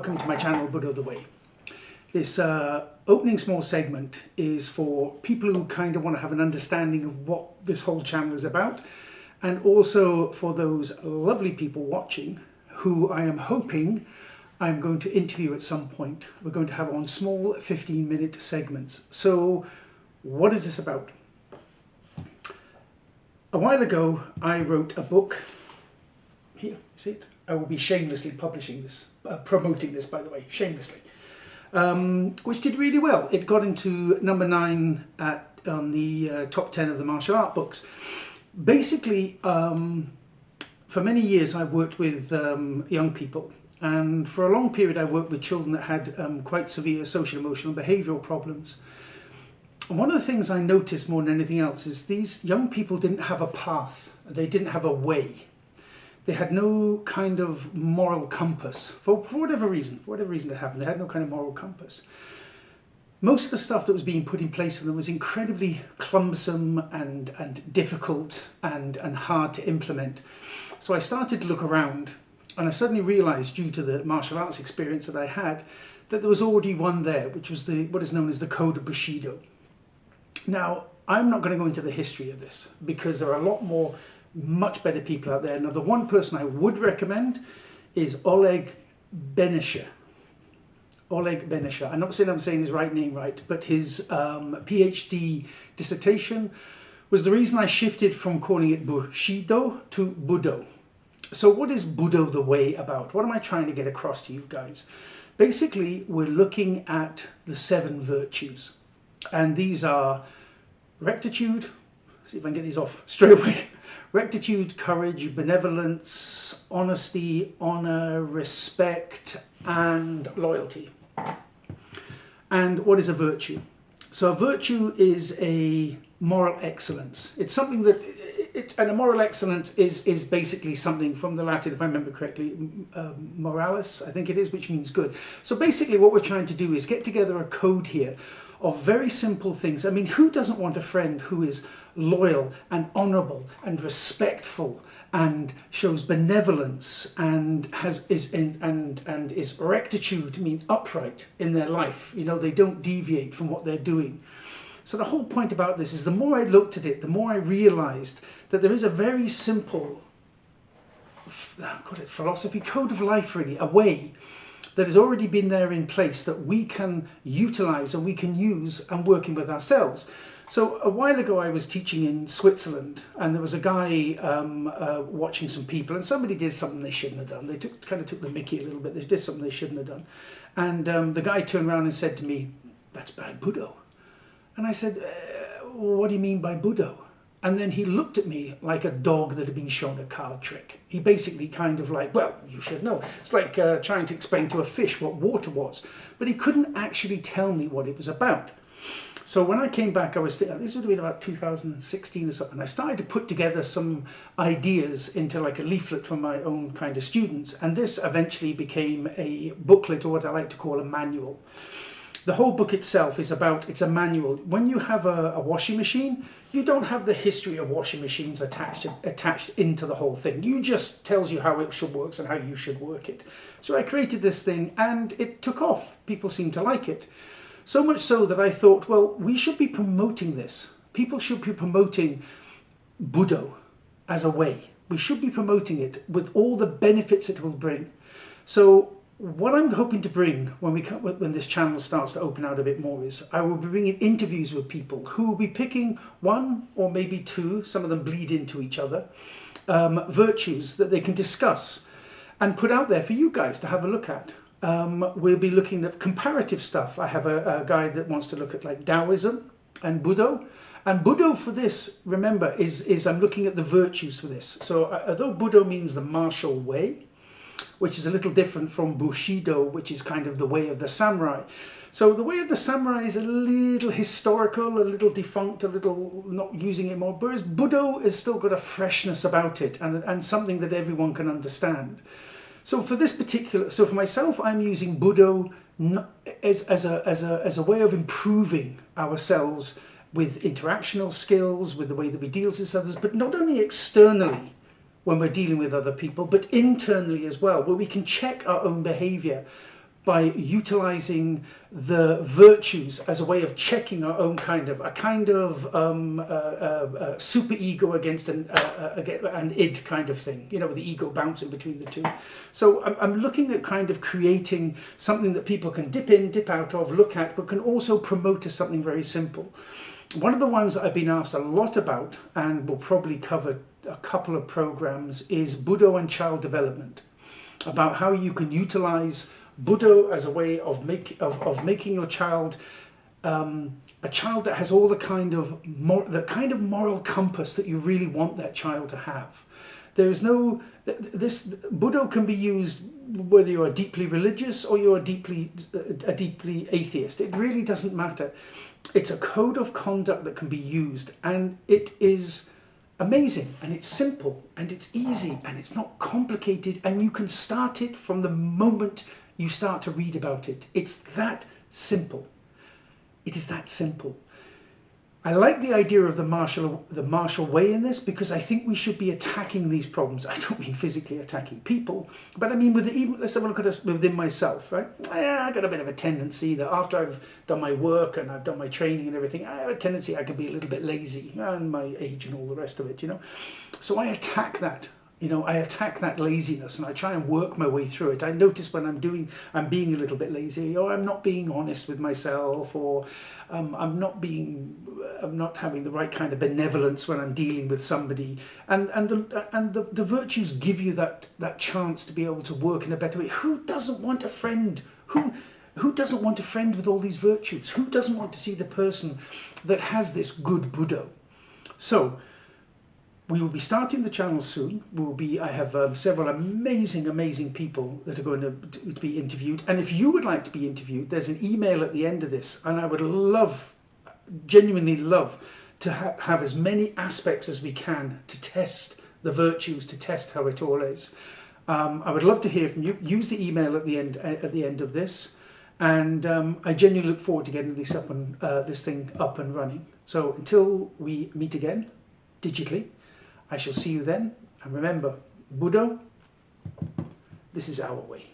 welcome to my channel, Budō the Way. This opening small segment is for people who kind of want to have an understanding of what this whole channel is about, and also for those lovely people watching who I am hoping I'm going to interview at some point. We're going to have on small 15-minute segments. So what is this about? A while ago I wrote a book. Here, see it? I will be shamelessly publishing this, promoting this, by the way, shamelessly, which did really well. It got into number 9 on the top 10 of the martial art books. Basically, for many years I worked with young people, and for a long period I worked with children that had quite severe social, emotional, behavioural problems. And one of the things I noticed more than anything else is these young people didn't have a path, they didn't have a way. They had no kind of moral compass, for whatever reason that happened. They had no kind of moral compass. Most of the stuff that was being put in place for them was incredibly clumsome and difficult and hard to implement. So I started to look around, and I suddenly realized, due to the martial arts experience that I had, that there was already one there, which was what is known as the Code of Bushido. Now, I'm not going to go into the history of this, because there are a lot more much better people out there. Now, the one person I would recommend is Oleg Benesher. Oleg Benesher. I'm not saying I'm saying his right name right, but his PhD dissertation was the reason I shifted from calling it Bushido to Budō. So what is Budō the Way about? What am I trying to get across to you guys? Basically, we're looking at the 7 virtues, and these are rectitude. See if I can get these off straight away. Rectitude, courage, benevolence, honesty, honor, respect, and loyalty. And what is a virtue? So a virtue is a moral excellence. It's something that, and a moral excellence is basically something from the Latin, if I remember correctly, moralis, I think it is, which means good. So basically what we're trying to do is get together a code here of very simple things. I mean, who doesn't want a friend who is loyal and honourable and respectful and shows benevolence and is rectitude, means upright in their life? You know, they don't deviate from what they're doing. So the whole point about this is, the more I looked at it, the more I realised that there is a very simple philosophy, code of life, really, a way that has already been there in place that we can utilise and we can use and working with ourselves. So a while ago I was teaching in Switzerland, and there was a guy watching some people, and somebody did something they shouldn't have done. They kind of took the mickey a little bit. They did something they shouldn't have done. And the guy turned around and said to me, "That's bad Budō." And I said, "What do you mean by Budō?" And then he looked at me like a dog that had been shown a card trick. He basically kind of like, well, you should know. It's like trying to explain to a fish what water was. But he couldn't actually tell me what it was about. So when I came back, this would have been about 2016 or something. I started to put together some ideas into like a leaflet for my own kind of students. And this eventually became a booklet, or what I like to call a manual. The whole book itself is it's a manual. When you have a washing machine, you don't have the history of washing machines attached into the whole thing. You just tells you how it should work and how you should work it. So I created this thing, and it took off. People seem to like it. So much so that I thought, well, we should be promoting this. People should be promoting Budō as a way. We should be promoting it with all the benefits it will bring. So what I'm hoping to bring when this channel starts to open out a bit more is I will be bringing interviews with people who will be picking 1 or maybe 2, some of them bleed into each other, virtues that they can discuss and put out there for you guys to have a look at. We'll be looking at comparative stuff. I have a guy that wants to look at like Taoism and Budō. And Budō for this, remember, is I'm looking at the virtues for this. So although Budō means the martial way, which is a little different from Bushido, which is kind of the way of the samurai. So the way of the samurai is a little historical, a little defunct, a little not using it more, whereas Budō has still got a freshness about it and something that everyone can understand. So for this so for myself, I'm using Budō as a way of improving ourselves with interactional skills, with the way that we deal with others, but not only externally, when we're dealing with other people, but internally as well, where we can check our own behavior by utilizing the virtues as a way of checking our own kind of super ego against an id kind of thing, you know, the ego bouncing between the two. So I'm looking at kind of creating something that people can dip in, dip out of, look at, but can also promote as something very simple. One of the ones that I've been asked a lot about, and will probably cover a couple of programs, is Budō and child development, about how you can utilize Budō as a way of making your child a child that has all the kind of moral compass that you really want that child to have. There's no Budō can be used whether you're deeply religious or you're deeply atheist. It really doesn't matter. It's a code of conduct that can be used, and it is amazing, and it's simple, and it's easy, and it's not complicated, and you can start it from the moment you start to read about it. It's that simple. It is that simple. I like the idea of the martial way in this, because I think we should be attacking these problems. I don't mean physically attacking people, but I mean let's have a look at us within myself, right? I got a bit of a tendency that after I've done my work and I've done my training and everything, I have a tendency I can be a little bit lazy, and my age and all the rest of it, you know. So I attack that. You know, I attack that laziness, and I try and work my way through it. I notice when I'm being a little bit lazy, or I'm not being honest with myself, or I'm not having the right kind of benevolence when I'm dealing with somebody. And the virtues give you that chance to be able to work in a better way. Who doesn't want a friend? Who doesn't want a friend with all these virtues? Who doesn't want to see the person that has this good Budō? So we will be starting the channel soon. I have several amazing people that are going to be interviewed. And if you would like to be interviewed, there's an email at the end of this. And I would genuinely love to have as many aspects as we can to test the virtues, to test how it all is. I would love to hear from you. Use the email at the end of this. And I genuinely look forward to getting this thing up and running. So until we meet again, digitally, I shall see you then, and remember, Budō, this is our way.